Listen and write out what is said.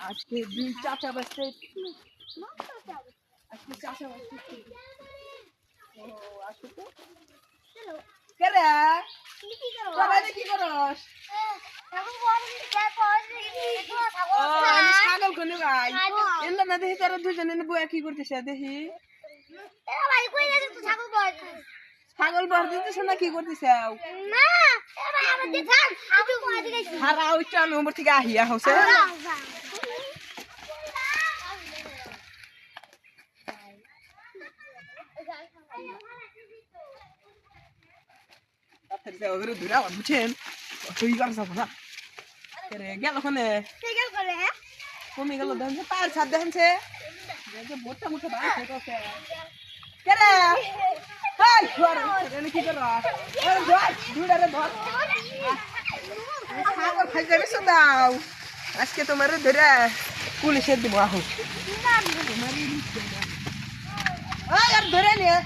আজকে দুই চাচা বাচ্চা আজকে চাচা বাচ্চা ও আসো তো কে রে সবাই কি করস ছাগল কোনে ভাই এন্দা না দেখি তোরা দুজনে বয়া কি করতেছে দেখি ছাগল বর দিতেছ না কি করতেছ হারা ওই চান ওপর থেকে আহিয়া হচ্ছে বুঝছেন তুই কার যাব না গেল ওখানে কমে গেল দেখেন পায়ের ছাপ দেখেনছে মোটা মোটা কি কর খাই যাবে দাও আজকে তোমার ধরে পুলিশের দিব আহ ধরে নিয়ে